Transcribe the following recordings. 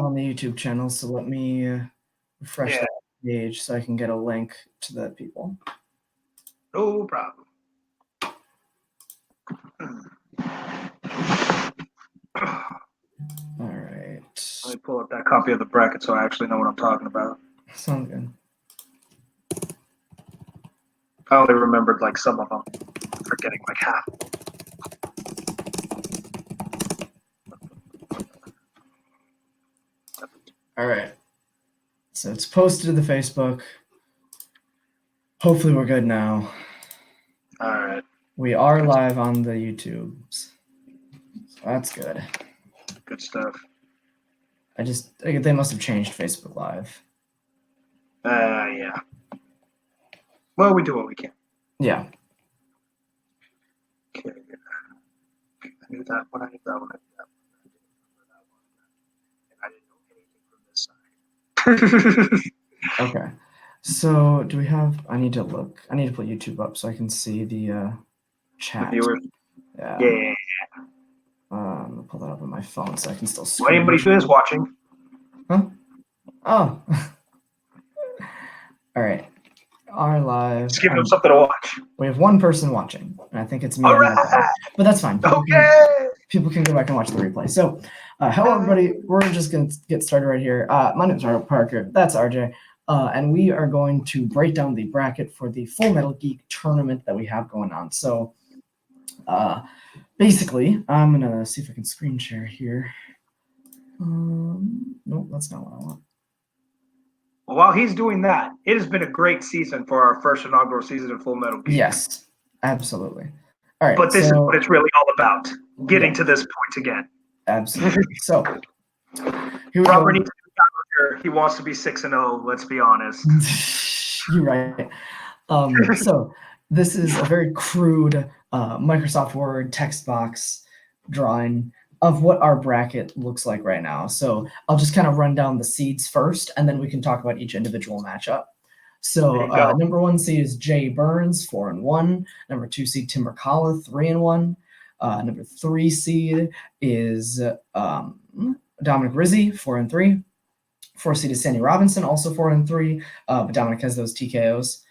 on the YouTube channel, so let me refresh Yeah. that page so I can get a link to the people. No problem. All right. Let me pull up that copy of the bracket so I actually know what I'm talking about. Sounds good. I only remembered like some of them. I'm forgetting like half. All right. So it's posted to the Facebook. Hopefully we're good now. All right. We are live on the YouTubes. So that's good. Good stuff. They must have changed Facebook Live. Yeah. Well, we do what we can. Yeah. Okay. I knew that one. I knew that one. And I didn't know anything from this side. Okay. So do we have? I need to look. I need to put YouTube up so I can see the chat. The viewers. Yeah. Yeah. I'm gonna pull that up on my phone so I can still Well, anybody who is watching. Huh? Oh. All right. Our live. Just give them something to watch. We have one person watching, and I think it's me. All right. But that's fine. People can go back and watch the replay. So, hello everybody. We're just gonna get started right here. My name is Arnold Parker. That's RJ. And we are going to break down the bracket for the Full Metal Geek tournament that we have going on. So, basically, I'm gonna see if I can screen share here. Nope, that's not what I want. Well, while he's doing that, it has been a great season for our first inaugural season of Full Metal Geek. Yes, absolutely. All right, but this is what it's really all about, getting to this point again. Absolutely. So, here we Robert go. needs to be out here. He wants to be 6-0, let's be honest. You're right. So, this is a very crude Microsoft Word text box drawing of what our bracket looks like right now. So I'll just kind of run down the seeds first, and then we can talk about each individual matchup. So number 1 seed is Jay Burns, 4-1. Number 2 seed Tim Mercala, 3-1. Number 3 seed is Dominic Rizzi, 4-3. 4 seed is Sandy Robinson, also 4-3. But Dominic has those TKOs.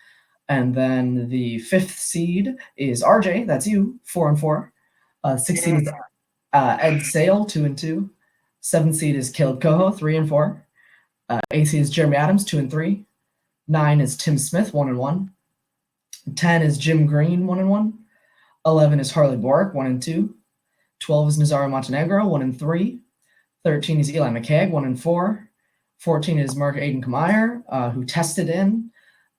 And then the 5th seed is RJ, that's you, 4-4. 6th seed is Ed Sale, 2-2. 7th seed is Caleb Coho, 3-4. 8th seed is Jeremy Adams, 2-3. 9 is Tim Smith, 1-1. 10 is Jim Green, 1-1. 11 is Harley Boric, 1-2. 12 is Nazario Montenegro, 1-3. 13 is Eli McCagg, 1-4. 14 is Mark Aiden Kamayer, who tested in.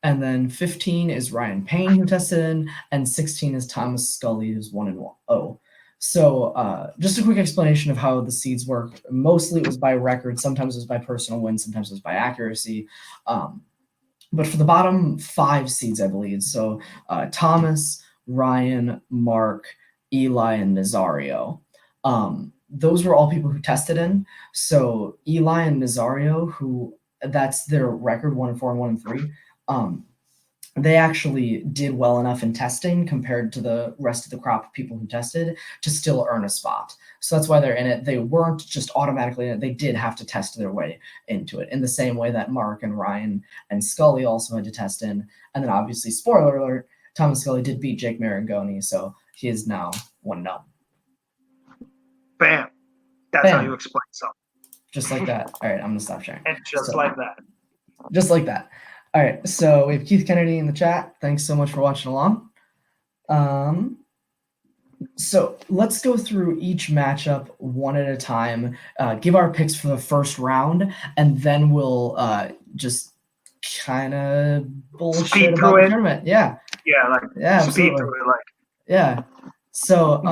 And then 15 is Ryan Payne, who tested in. And 16 is Thomas Scully, who's 1-0. So just a quick explanation of how the seeds work. Mostly it was by record. Sometimes it was by personal win. Sometimes it was by accuracy. But for the bottom 5 seeds, I believe, so Thomas, Ryan, Mark, Eli, and Nazario, those were all people who tested in. So Eli and Nazario, who that's their record, 1-4 and 1-3, they actually did well enough in testing compared to the rest of the crop of people who tested to still earn a spot. So that's why they're in it. They weren't just automatically in it. They did have to test their way into it in the same way that Mark and Ryan and Scully also had to test in. And then obviously, spoiler alert, Thomas Scully did beat Jake Marangoni, so he is now 1-0. Bam. That's how you explain something. Just like that. All right, I'm going to stop sharing. And just like that. Just like that. All right, so we have Keith Kennedy in the chat. Thanks so much for watching along. So let's go through each matchup one at a time, give our picks for the first round, and then we'll just kind of bullshit about the tournament. Yeah. Yeah, speed through it. Yeah. So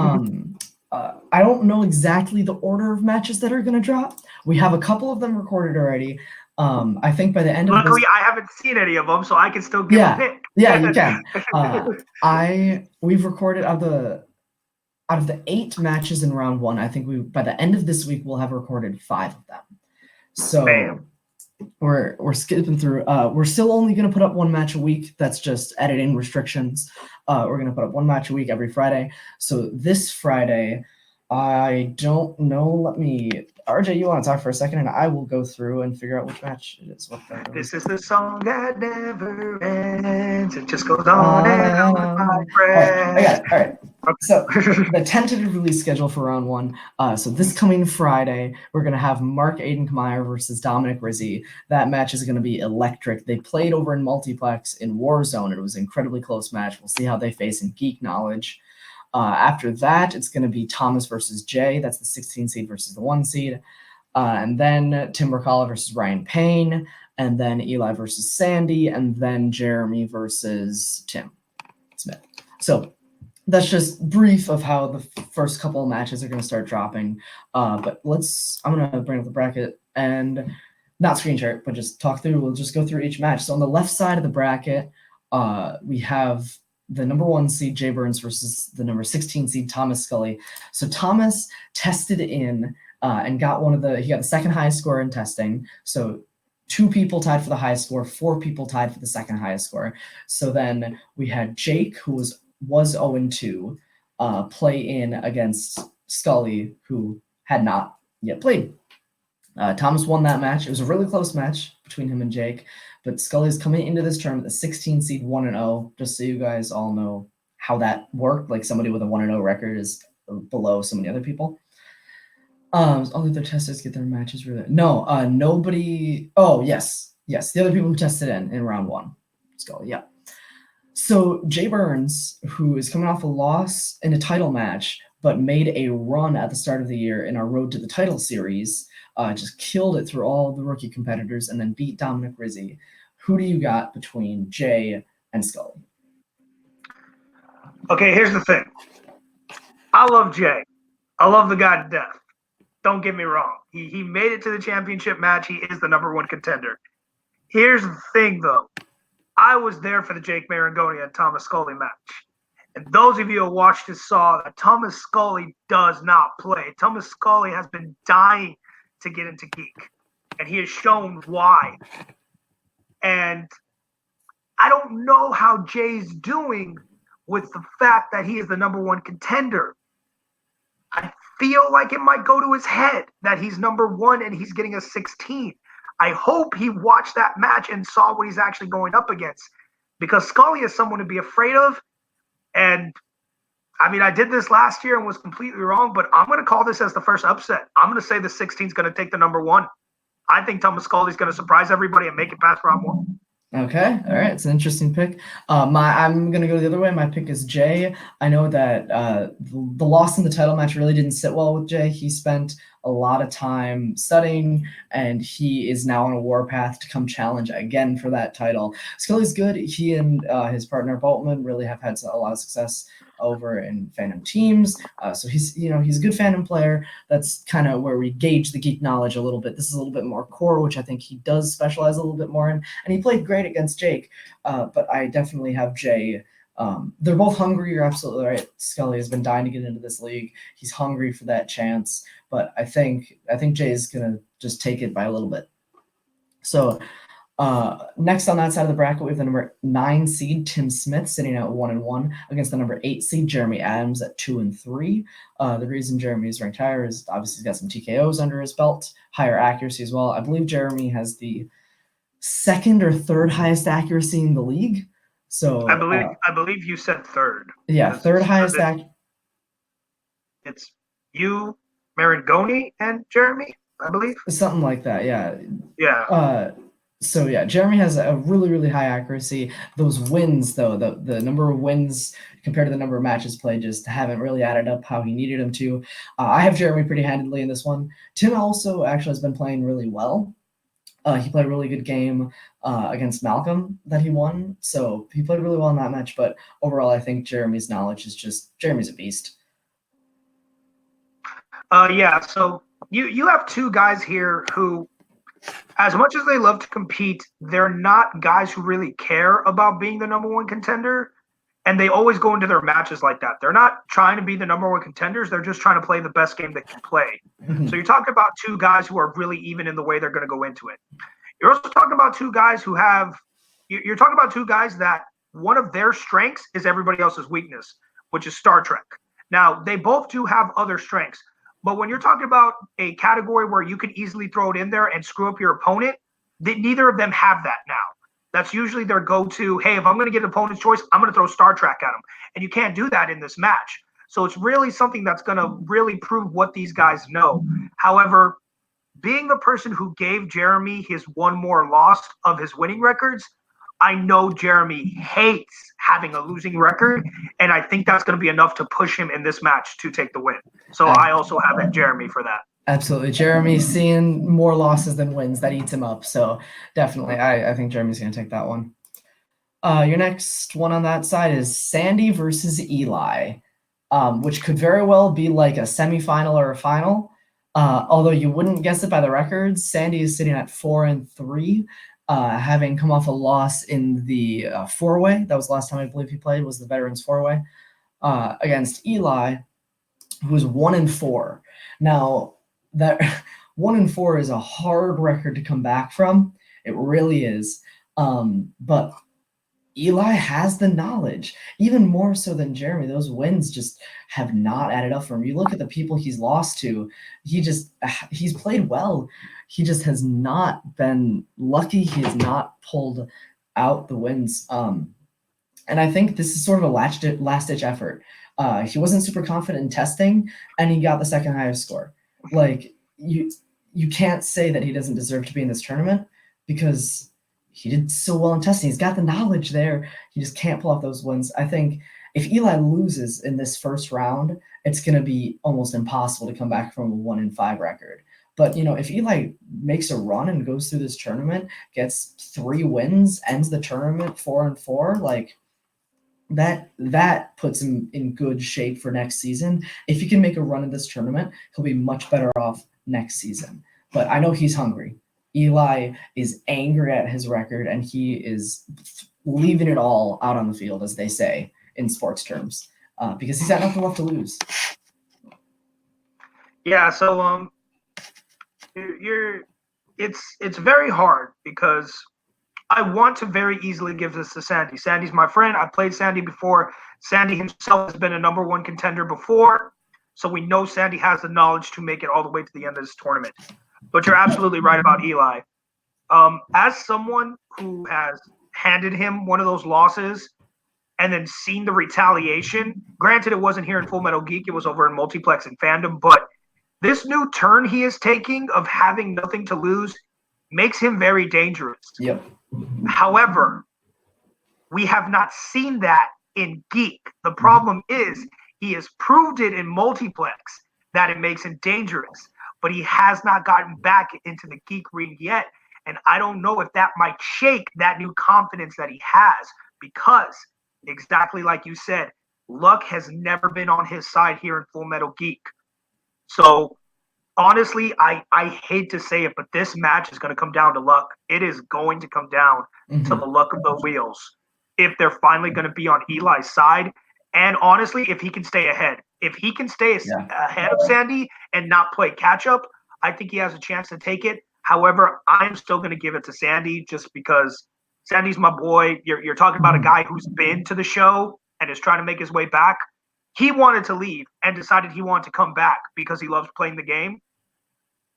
I don't know exactly the order of matches that are going to drop. We have a couple of them recorded already. I think by the end of Luckily, I haven't seen any of them, so I can still give a pick. Yeah, you can. We've recorded out of the 8 matches in round 1. I think by the end of this week we'll have recorded 5 of them. So Bam. We're skipping through. We're still only going to put up 1 match a week. That's just editing restrictions. We're going to put up 1 match a week every Friday. So this Friday, I don't know. Let me, RJ, you want to talk for a second, and I will go through and figure out which match it is. This is the song that never ends. It just goes on and on, my All right, I got friend. it. All right. So Okay. the tentative release schedule for round one. So this coming Friday, we're gonna have Mark Aidenmeyer versus Dominic Rizzi. That match is gonna be electric. They played over in multiplex in Warzone. It was an incredibly close match. We'll see how they face in Geek Knowledge. After that, it's going to be Thomas versus Jay. That's the 16 seed versus the 1 seed. And then Tim Mercala versus Ryan Payne. And then Eli versus Sandy. And then Jeremy versus Tim Smith. So that's just brief of how the first couple of matches are going to start dropping. But I'm going to bring up the bracket and not screen share, but just talk through. We'll just go through each match. So on the left side of the bracket, we have the number 1 seed Jay Burns versus the number 16 seed Thomas Scully. So Thomas tested in and got he got the second highest score in testing. So 2 people tied for the highest score, 4 people tied for the second highest score. So then we had Jake, who was 0-2, play in against Scully, who had not yet played. Thomas won that match. It was a really close match between him and Jake, but Scully's coming into this tournament, the 16 seed 1-0, just so you guys all know how that worked. Like somebody with a 1-0 record is below so many other people. All the other testers get their matches really. No, nobody. Oh, yes. The other people who tested in round 1. Scully, yeah. So Jay Burns, who is coming off a loss in a title match, but made a run at the start of the year in our Road to the Title series, just killed it through all of the rookie competitors and then beat Dominic Rizzi. Who do you got between Jay and Scully? Okay, here's the thing. I love Jay. I love the guy to death. Don't get me wrong. He made it to the championship match. He is the number 1 contender. Here's the thing, though. I was there for the Jake Marangoni and Thomas Scully match. And those of you who watched it saw that Thomas Scully does not play. Thomas Scully has been dying to get into Geek, and he has shown why. And I don't know how Jay's doing with the fact that he is the number 1 contender. I feel like it might go to his head that he's number 1 and he's getting a 16. I hope he watched that match and saw what he's actually going up against, because Scully is someone to be afraid of. And I mean, I did this last year and was completely wrong, but I'm going to call this as the first upset. I'm going to say the 16 is going to take the number 1. I think Thomas Scully is going to surprise everybody and make it past round 1. Okay, all right, it's an interesting pick. I'm gonna go the other way. My pick is Jay. I know that the loss in the title match really didn't sit well with Jay. He spent a lot of time studying, and he is now on a warpath to come challenge again for that title. Scully's good. He and his partner Boltman really have had a lot of success over in Phantom teams. So he's a good Phantom player. That's kind of where we gauge the Geek Knowledge a little bit. This is a little bit more core, which I think he does specialize a little bit more in. And he played great against Jake, but I definitely have Jay. They're both hungry. You're absolutely right. Scully has been dying to get into this league. He's hungry for that chance, but I think Jay's gonna just take it by a little bit. So next on that side of the bracket, we have the number 9 seed Tim Smith sitting at 1-1 against the number 8 seed Jeremy Adams at 2-3. The reason Jeremy is ranked higher is obviously he's got some TKOs under his belt, higher accuracy as well. I believe Jeremy has the second or third highest accuracy in the league. So I believe you said third. Yeah, third highest accuracy. It's you, Marangoni, and Jeremy, I believe. Something like that, yeah. Yeah. So yeah, Jeremy has a really, really high accuracy. Those wins, though, the number of wins compared to the number of matches played just haven't really added up how he needed them to. I have Jeremy pretty handedly in this one. Tim also actually has been playing really well. He played a really good game against Malcolm that he won. So he played really well in that match. But overall, I think Jeremy's knowledge is Jeremy's a beast. Yeah, so you have 2 guys here who, as much as they love to compete, they're not guys who really care about being the number 1 contender, and they always go into their matches like that. They're not trying to be the number 1 contenders. They're just trying to play the best game they can play. Mm-hmm. So you're talking about 2 guys who are really even in the way they're going to go into it. You're also talking about 2 guys you're talking about 2 guys that one of their strengths is everybody else's weakness, which is Star Trek. Now, they both do have other strengths, but when you're talking about a category where you can easily throw it in there and screw up your opponent, neither of them have that now. That's usually their go-to. Hey, if I'm going to get an opponent's choice, I'm going to throw Star Trek at them, and you can't do that in this match. So it's really something that's going to really prove what these guys know. However, being the person who gave Jeremy his one more loss of his winning records, I know Jeremy hates having a losing record, and I think that's going to be enough to push him in this match to take the win. So I also have it Jeremy for that. Absolutely. Jeremy's seeing more losses than wins. That eats him up. So definitely, I think Jeremy's going to take that one. Your next one on that side is Sandy versus Eli, which could very well be like a semifinal or a final. Although you wouldn't guess it by the records, Sandy is sitting at 4-3, having come off a loss in the four-way. That was the last time I believe he played, was the Veterans four-way, against Eli, who was 1-4. Now, that 1-4 is a hard record to come back from. It really is. But Eli has the knowledge, even more so than Jeremy. Those wins just have not added up for him. You look at the people he's lost to, he's played well. He just has not been lucky. He has not pulled out the wins. And I think this is sort of a last-ditch effort. He wasn't super confident in testing, and he got the second highest score. Like, you can't say that he doesn't deserve to be in this tournament because he did so well in testing. He's got the knowledge there. He just can't pull off those wins. I think if Eli loses in this first round, it's going to be almost impossible to come back from a 1-5 record. But, if Eli makes a run and goes through this tournament, gets 3 wins, ends the tournament 4-4, like, that puts him in good shape for next season. If he can make a run in this tournament, he'll be much better off next season. But I know he's hungry. Eli is angry at his record, and he is leaving it all out on the field, as they say in sports terms, because he's got nothing left to lose. Yeah, so it's very hard because I want to very easily give this to Sandy. Sandy's my friend. I played Sandy before. Sandy himself has been a number 1 contender before, so we know Sandy has the knowledge to make it all the way to the end of this tournament. But you're absolutely right about Eli. As someone who has handed him one of those losses and then seen the retaliation, granted it wasn't here in Full Metal Geek, it was over in Multiplex and Fandom, but this new turn he is taking of having nothing to lose makes him very dangerous. Yep. However, we have not seen that in Geek. The problem is he has proved it in Multiplex that it makes him dangerous, but he has not gotten back into the Geek ring yet. And I don't know if that might shake that new confidence that he has, because exactly like you said, luck has never been on his side here in Full Metal Geek. So honestly, I hate to say it, but this match is going to come down to luck. It is going to come down to the luck of the wheels if they're finally going to be on Eli's side. And honestly, if he can stay ahead. If he can stay ahead of Sandy and not play catch-up, I think he has a chance to take it. However, I'm still going to give it to Sandy just because Sandy's my boy. You're talking about a guy who's been to the show and is trying to make his way back. He wanted to leave and decided he wanted to come back because he loves playing the game.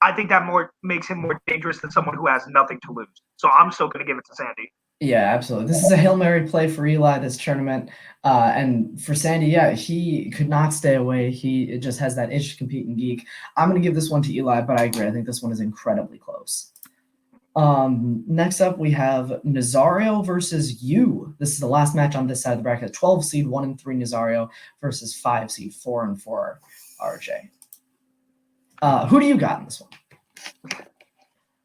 I think that makes him more dangerous than someone who has nothing to lose. So I'm still going to give it to Sandy. Yeah, absolutely. This is a Hail Mary play for Eli this tournament. And for Sandy, yeah, he could not stay away. He just has that itch to compete in Geek. I'm going to give this one to Eli, but I agree. I think this one is incredibly close. Next up, we have Nazario versus you. This is the last match on this side of the bracket. 12 seed 1-3 Nazario versus 5 seed 4-4 RJ. Who do you got in this one?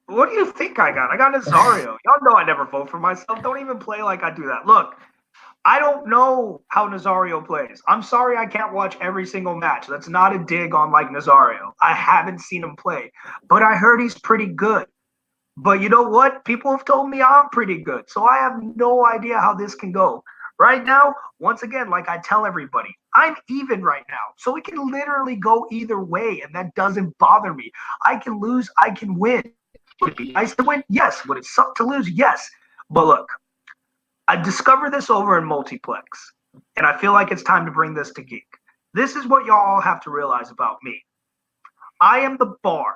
What do you think I got? I got Nazario. Y'all know I never vote for myself. Don't even play like I do that. Look, I don't know how Nazario plays. I'm sorry I can't watch every single match. That's not a dig on like Nazario. I haven't seen him play, but I heard he's pretty good. But you know what? People have told me I'm pretty good, so I have no idea how this can go. Right now, once again, like I tell everybody, I'm even right now. So it can literally go either way, and that doesn't bother me. I can lose, I can win. Would it be nice to win? Yes. Would it suck to lose? Yes. But look, I discovered this over in Multiplex, and I feel like it's time to bring this to Geek. This is what y'all all have to realize about me. I am the bar.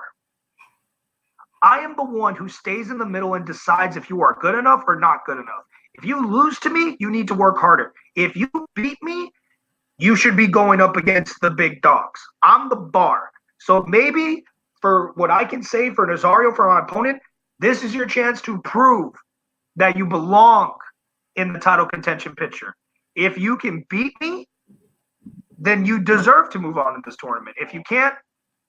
I am the one who stays in the middle and decides if you are good enough or not good enough. If you lose to me, you need to work harder. If you beat me, you should be going up against the big dogs. I'm the bar. So maybe for what I can say for Nazario, for my opponent, this is your chance to prove that you belong in the title contention picture. If you can beat me, then you deserve to move on in this tournament. If you can't,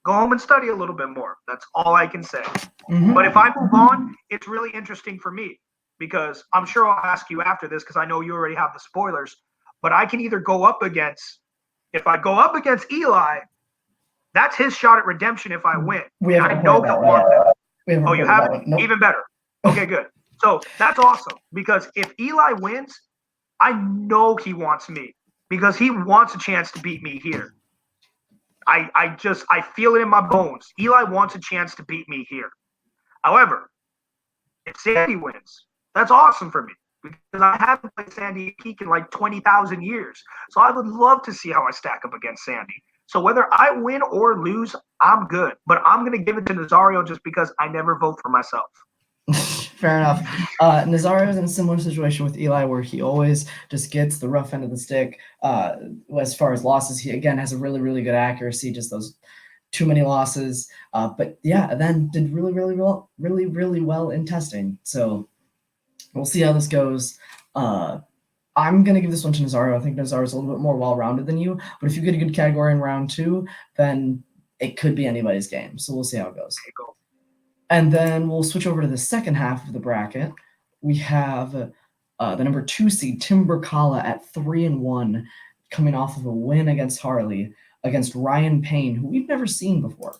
go home and study a little bit more. That's all I can say. But if I move on, it's really interesting for me because I'm sure I'll ask you after this because I know you already have the spoilers. But I can either go up against, if I go up against Eli, that's his shot at redemption if I win. We And I know he'll want that. Oh, you have it? Nope. Even better. Okay, good. So that's awesome because if Eli wins, I know he wants me because he wants a chance to beat me here. I feel it in my bones. Eli wants a chance to beat me here. However, if Sandy wins, that's awesome for me because I haven't played Sandy Peak in like 20,000 years. So I would love to see how I stack up against Sandy. So whether I win or lose, I'm good. But I'm going to give it to Nazario just because I never vote for myself. Fair enough. Nazario is in a similar situation with Eli where he always just gets the rough end of the stick. As far as losses, he, again, has a really, really good accuracy, just those too many losses. But yeah, then did really, really well in testing. So we'll see how this goes. I'm going to give this one to Nazario. I think Nazario is a little bit more well-rounded than you. But if you get a good category in round 2, then it could be anybody's game. So we'll see how it goes. And then we'll switch over to the second half of the bracket. We have the number 2 seed, Tim Berkala, at 3-1, coming off of a win against Harley, against Ryan Payne, who we've never seen before.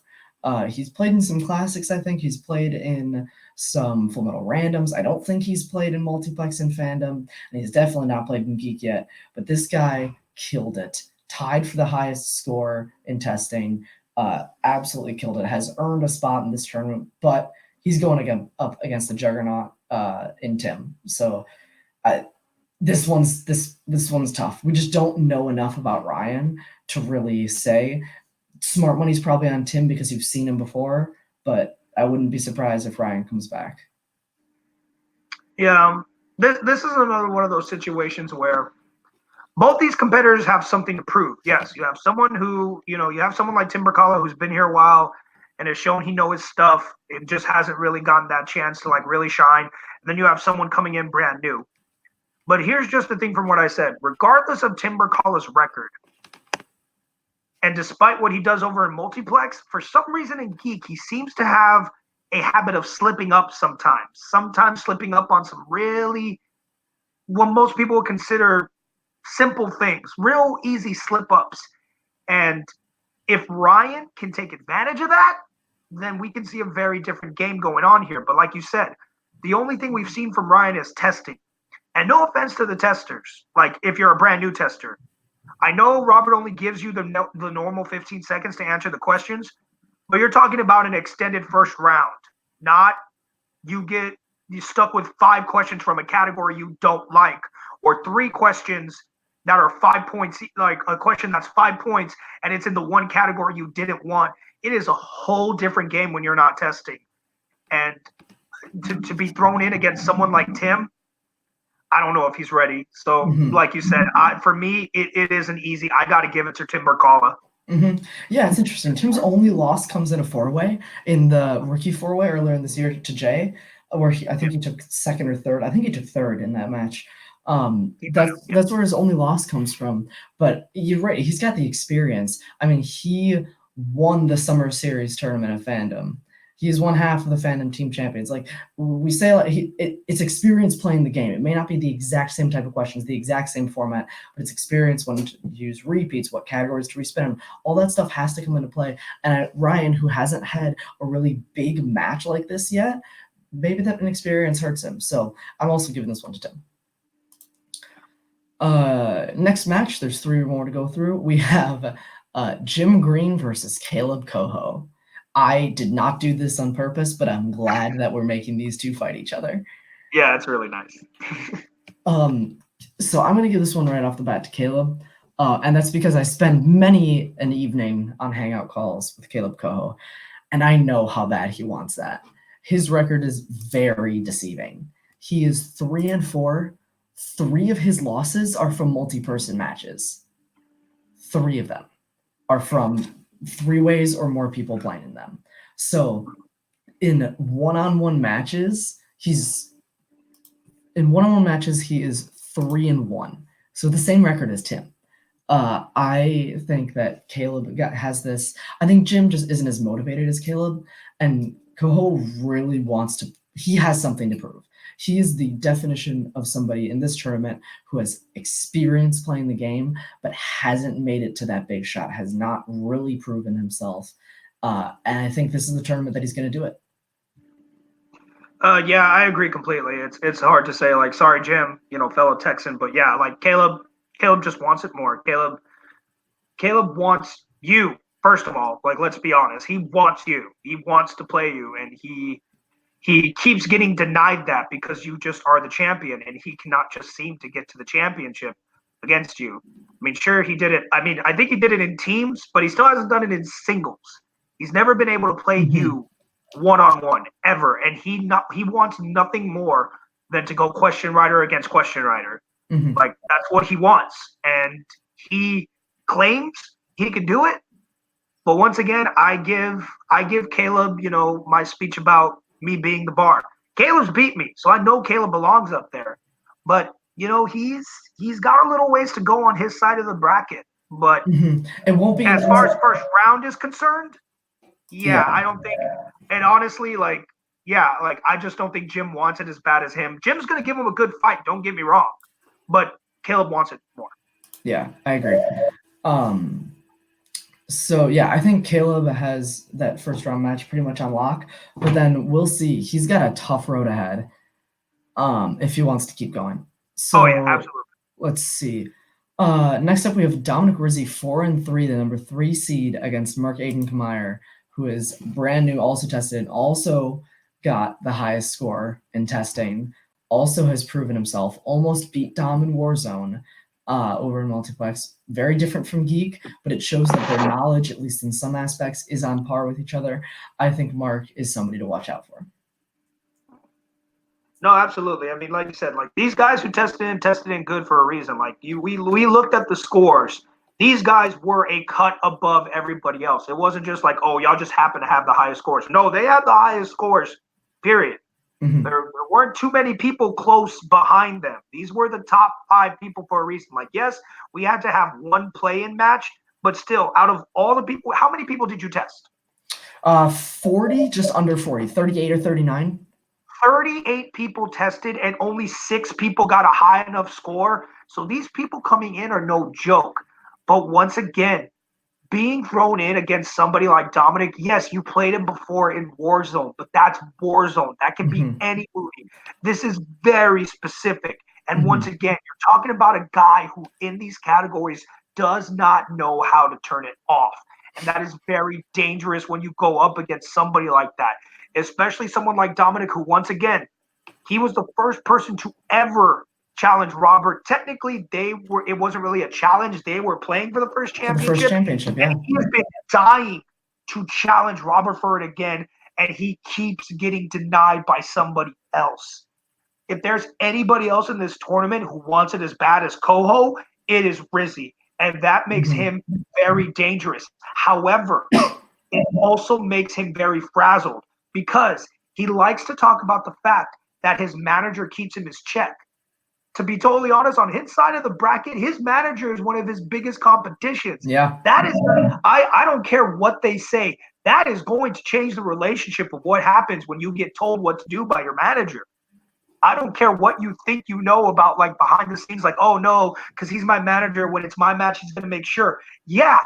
He's played in some classics, I think. He's played in some Full Metal Randoms. I don't think he's played in Multiplex and Fandom, and he's definitely not played in Geek yet. But this guy killed it. Tied for the highest score in testing. Absolutely killed it. Has earned a spot in this tournament, but he's going again up against the juggernaut in Tim. So this one's tough. We just don't know enough about Ryan to really say. Smart money's probably on Tim because you've seen him before, but I wouldn't be surprised if Ryan comes back. Yeah, this is another one of those situations where both these competitors have something to prove. Yes, you have someone who, you have someone like Tim Berkala who's been here a while and has shown he knows his stuff. It just hasn't really gotten that chance to like really shine. And then you have someone coming in brand new. But here's just the thing from what I said. Regardless of Tim Berkala's record, and despite what he does over in Multiplex, for some reason in Geek, he seems to have a habit of slipping up sometimes. Sometimes slipping up on some really, what most people would consider simple things, real easy slip-ups. And if Ryan can take advantage of that, then we can see a very different game going on here. But like you said, the only thing we've seen from Ryan is testing. And no offense to the testers, like if you're a brand new tester, I know Robert only gives you the normal 15 seconds to answer the questions, but you're talking about an extended first round, not you stuck with 5 questions from a category you don't like, or 3 questions that are 5 points, like a question that's 5 points and it's in the one category you didn't want. It is a whole different game when you're not testing. And to be thrown in against someone like Tim, I don't know if he's ready. So, like you said, for me, it isn't easy. I got to give it to Tim Berkala. Yeah, it's interesting. Tim's only loss comes in a 4-way in the rookie 4-way earlier in this year to Jay, where I think he took second or third. I think he took third in that match. That's where his only loss comes from. But you're right. He's got the experience. I mean, he won the Summer Series tournament of Fandom. He's one half of the Fandom Team Champions. Like we say, like it's experience playing the game. It may not be the exact same type of questions, the exact same format, but it's experience when to use repeats, what categories to respin. All that stuff has to come into play. And Ryan, who hasn't had a really big match like this yet, maybe that inexperience hurts him. So I'm also giving this one to Tim. Next match, there's 3 more to go through. We have Jim Green versus Caleb Coho. I did not do this on purpose, but I'm glad that we're making these two fight each other. Yeah, it's really nice. So I'm going to give this one right off the bat to Caleb. And that's because I spend many an evening on hangout calls with Caleb Coho, and I know how bad he wants that. His record is very deceiving. He is 3-4. 3 of his losses are from multi-person matches. 3 of them are from 3-ways or more people playing in them. So in one-on-one matches, he is 3-1. So the same record as Tim. I think that Caleb has this. I think Jim just isn't as motivated as Caleb, and Coho really wants to. He has something to prove. He is the definition of somebody in this tournament who has experience playing the game, but hasn't made it to that big shot, has not really proven himself. And I think this is the tournament that he's going to do it. Yeah, I agree completely. It's hard to say, like, sorry, Jim, fellow Texan, but yeah, like Caleb just wants it more. Caleb wants you, first of all. Like, let's be honest, he wants you. He wants to play you, and he keeps getting denied that because you just are the champion, and he cannot just seem to get to the championship against you. I mean, sure, he did it. I mean, I think he did it in teams, but he still hasn't done it in singles. He's never been able to play you one-on-one ever, and he wants nothing more than to go question rider against question rider. Like, that's what he wants, and he claims he can do it. But once again, I give Caleb, my speech about me being the bar. Caleb's beat me, so I know Caleb belongs up there. But he's got a little ways to go on his side of the bracket. But it won't be as far as first round is concerned, yeah, I don't think. And honestly, like, I just don't think Jim wants it as bad as him. Jim's gonna give him a good fight. Don't get me wrong, but Caleb wants it more. Yeah, I agree. So yeah, I think Caleb has that first round match pretty much on lock, but then we'll see. He's got a tough road ahead. If he wants to keep going. So yeah, absolutely. Let's see. Next up we have Dominic Rizzi, 4-3, the number 3 seed against Mark Aiden Kmeyer, who is brand new, also tested, and also got the highest score in testing. Also has proven himself. Almost beat Dom in Warzone. Over in multiplex. Very different from Geek, but it shows that their knowledge, at least in some aspects, is on par with each other. I think Mark is somebody to watch out for. No, absolutely. I mean, like you said, like these guys who tested in good for a reason. Like we looked at the scores. These guys were a cut above everybody else. It wasn't just like, oh, y'all just happen to have the highest scores. No, they had the highest scores, period. There weren't too many people close behind them. These were the top 5 people for a reason. Like, yes, we had to have one play-in match, but still, out of all the people, how many people did you test? 40, just under 40, 38 or 39. 38 people tested, and only 6 people got a high enough score. So these people coming in are no joke. But once again, being thrown in against somebody like Dominic, yes, you played him before in Warzone, but that's Warzone. That can be any movie. This is very specific. And once again, you're talking about a guy who in these categories does not know how to turn it off. And that is very dangerous when you go up against somebody like that, especially someone like Dominic, who once again, he was the first person to ever challenge Robert. Technically, it wasn't really a challenge. They were playing for the first championship. Yeah. And he has been dying to challenge Robert for it again, and he keeps getting denied by somebody else. If there's anybody else in this tournament who wants it as bad as Coho, it is Rizzi. And that makes him very dangerous. However, it also makes him very frazzled because he likes to talk about the fact that his manager keeps him his check. To be totally honest, on his side of the bracket, his manager is one of his biggest competitions. Yeah. That is, I don't care what they say. That is going to change the relationship of what happens when you get told what to do by your manager. I don't care what you think you know about, like, behind the scenes, like, oh, no, because he's my manager. When it's my match, he's going to make sure. Yeah,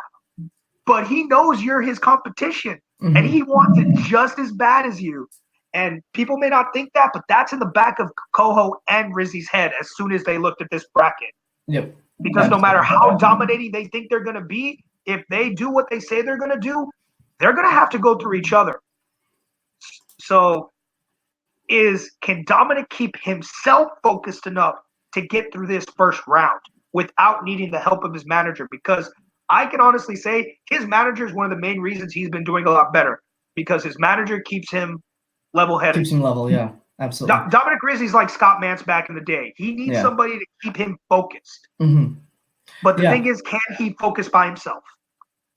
but he knows you're his competition, and he wants it just as bad as you. And people may not think that, but that's in the back of Coho and Rizzi's head as soon as they looked at this bracket. Yep. Because no matter how dominating they think they're going to be, if they do what they say they're going to do, they're going to have to go through each other. So can Dominic keep himself focused enough to get through this first round? without needing the help of his manager, because I can honestly say his manager is one of the main reasons he's been doing a lot better, because his manager keeps him level-headed. Keeps him level, yeah, absolutely. Dominic Rizzi's like Scott Mance back in the day. He needs somebody to keep him focused. Mm-hmm. But the thing is, can he focus by himself?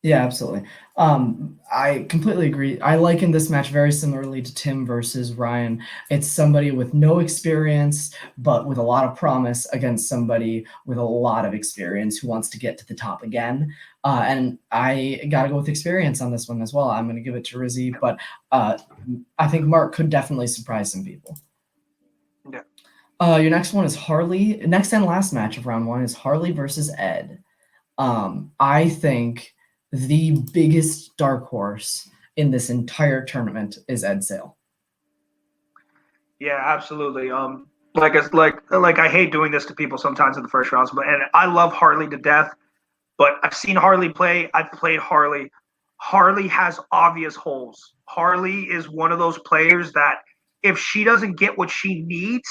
Yeah, absolutely. I completely agree. I liken this match very similarly to Tim versus Ryan. It's somebody with no experience, but with a lot of promise against somebody with a lot of experience who wants to get to the top again. And I got to go with experience on this one as well. I'm going to give it to Rizzy, but I think Mark could definitely surprise some people. Yeah. Your next one is Harley. Next and last match of round 1 is Harley versus Ed. I think the biggest dark horse in this entire tournament is Ed Sale. Yeah, absolutely. Like I hate doing this to people sometimes in the first rounds, and I love Harley to death. But I've seen Harley play. I've played Harley. Harley has obvious holes. Harley is one of those players that if she doesn't get what she needs,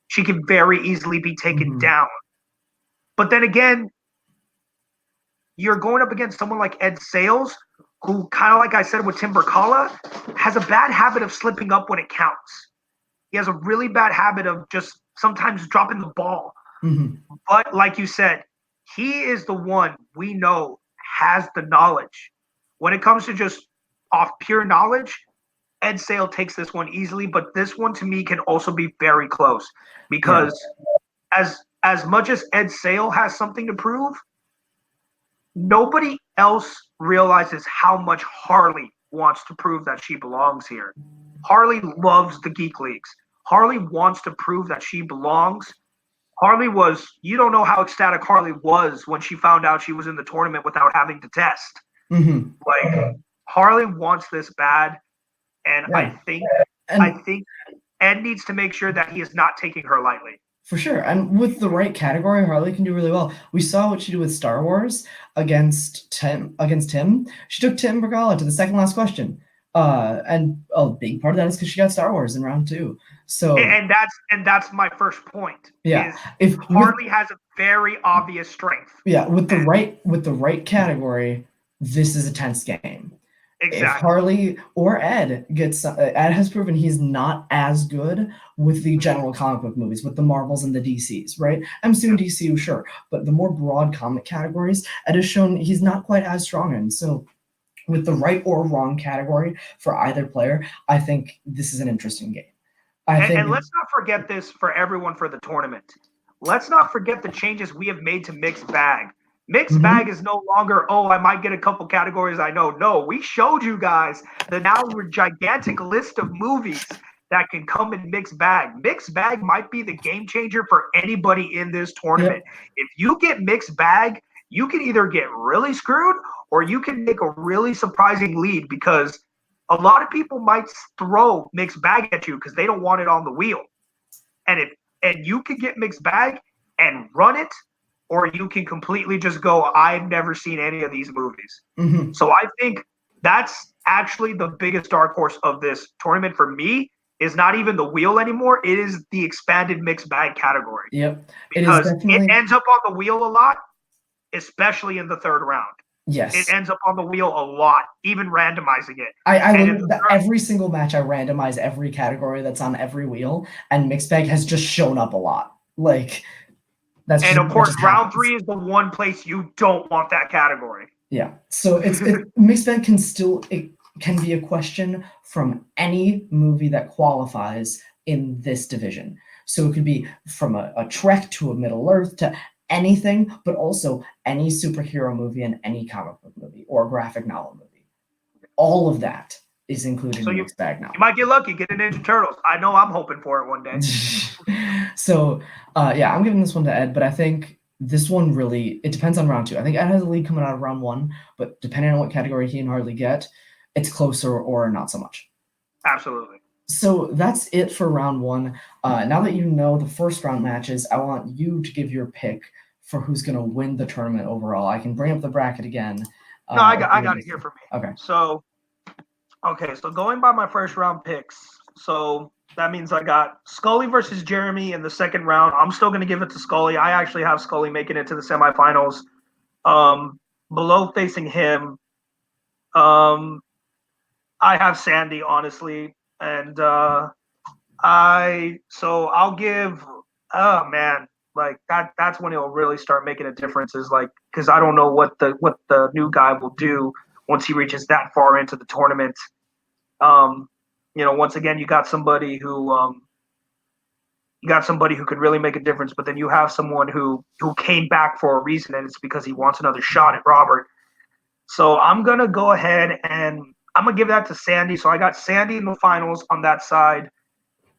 she can very easily be taken down. But then again, you're going up against someone like Ed Sales, who, kind of like I said with Tim Berkala, has a bad habit of slipping up when it counts. He has a really bad habit of just sometimes dropping the ball. But like you said, he is the one we know has the knowledge. When it comes to just off pure knowledge, Ed Sale takes this one easily, but this one to me can also be very close, because as much as Ed Sale has something to prove, nobody else realizes how much Harley wants to prove that she belongs here. Harley loves the Geek Leagues. Harley wants to prove that she belongs. You don't know how ecstatic Harley was when she found out she was in the tournament without having to test. Like, Harley wants this bad, and I think Ed needs to make sure that he is not taking her lightly. For sure. And with the right category, Harley can do really well. We saw what she did with Star Wars against Tim. She took Tim Berkala to the second last question. And a big part of that is because she got Star Wars in round 2. So and that's my first point. Yeah. If Harley has a very obvious strength. Yeah, with the right category, this is a tense game. Exactly. If Harley or Ed gets, Ed has proven he's not as good with the general comic book movies, with the Marvels and the DCs, right? MCU and DCU, sure, but the more broad comic categories, Ed has shown he's not quite as strong in. So with the right or wrong category for either player, I think this is an interesting game. And let's not forget this for everyone for the tournament. Let's not forget the changes we have made to Mixed Bag. Mixed Bag is no longer, I might get a couple categories I know. No, we showed you guys the now gigantic list of movies that can come in Mixed Bag. Mixed Bag might be the game changer for anybody in this tournament. If you get Mixed Bag, you can either get really screwed or you can make a really surprising lead, because a lot of people might throw Mixed Bag at you because they don't want it on the wheel. And you can get Mixed Bag and run it, or you can completely just go, I've never seen any of these movies. So I think that's actually the biggest dark horse of this tournament for me, is not even the wheel anymore. It is the expanded Mixed Bag category. Because it ends up on the wheel a lot, especially in the third round. Yes. It ends up on the wheel a lot, even randomizing it. Every single match I randomize every category that's on every wheel, and Mixed Bag has just shown up a lot. Like, that's and of course, round 3 is the one place you don't want that category. Yeah. So Mixed Bag can be a question from any movie that qualifies in this division. So it could be from a Trek to a Middle Earth to anything, but also any superhero movie and any comic book movie or graphic novel movie. All of that is included in Mixed Bag now. You might get lucky, get a Ninja Turtles. I know I'm hoping for it one day. So, I'm giving this one to Ed, but I think this one really, it depends on round 2. I think Ed has a lead coming out of round 1, but depending on what category he and Harley get, it's closer or not so much. Absolutely. So that's it for round 1. Now that you know the first round matches, I want you to give your pick for who's going to win the tournament overall. I can bring up the bracket again. No, I got it here for me. Okay. So going by my first round picks, so That means I got Scully versus Jeremy in the second round. I'm still going to give it to Scully. I actually have Scully making it to the semifinals. Below facing him, um, I have Sandy, honestly. And I'll give, oh man, like that's when it'll really start making a difference, is like, because I don't know what the new guy will do once he reaches that far into the tournament. Um, once again, you got somebody who could really make a difference, but then you have someone who came back for a reason, and it's because he wants another shot at Robert. So I'm gonna go ahead and I'm gonna give that to Sandy. So I got Sandy in the finals on that side,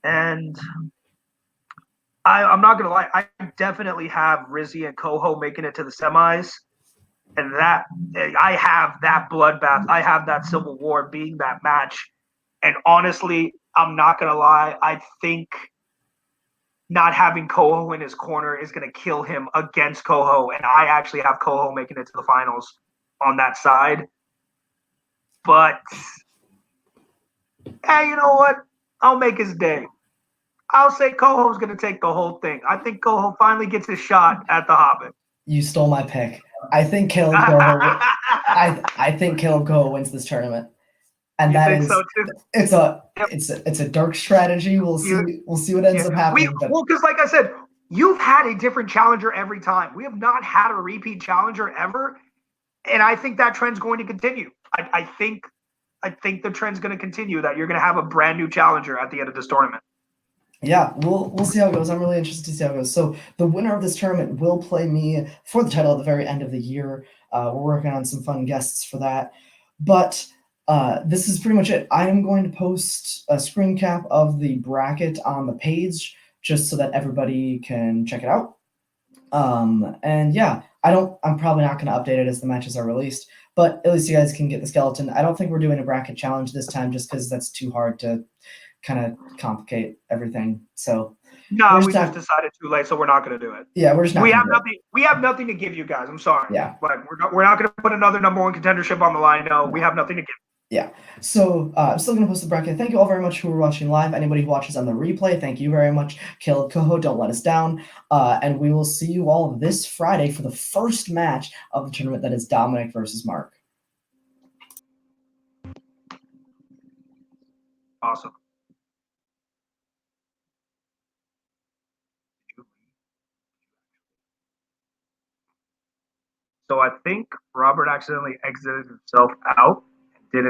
and I'm not gonna lie, I definitely have Rizzy and Coho making it to the semis, and that I have that bloodbath, I have that civil war being that match, and honestly, I'm not gonna lie, I think not having Coho in his corner is going to kill him against Coho, and I actually have Coho making it to the finals on that side. But hey, you know what? I'll make his day. I'll say Coho's going to take the whole thing. I think Coho finally gets his shot at the Hobbit. You stole my pick. I think Caleb Coho. I think Caleb Coho wins this tournament, and you that think is so too? it's a Yep. it's a dark strategy. We'll see. We'll see what ends up happening. But Well, because like I said, you've had a different challenger every time. We have not had a repeat challenger ever, and I think that trend's going to continue. I think the trend's going to continue, that you're going to have a brand new challenger at the end of this tournament. yeah, we'll see how it goes. I'm really interested to see how it goes. So the winner of this tournament will play me for the title at the very end of the year. We're working on some fun guests for that, but this is pretty much it. I am going to post a screen cap of the bracket on the page just so that everybody can check it out. And yeah, I'm probably not going to update it as the matches are released, but at least you guys can get the skeleton. I don't think we're doing a bracket challenge this time just because that's too hard to kind of complicate everything. So No, we're we just not, decided too late, so we're not going to do it. yeah, we're just not We going have to do it. nothing. We have nothing to give you guys. I'm sorry. Yeah. Like we're not going to put another number one contendership on the line. No, we have nothing to give. Yeah. So I'm still going to post the bracket. Thank you all very much who are watching live. Anybody who watches on the replay, thank you very much. Caleb Coho, don't let us down. And we will see you all this Friday for the first match of the tournament, that is Dominic versus Mark. Awesome. So I think Robert accidentally exited himself out.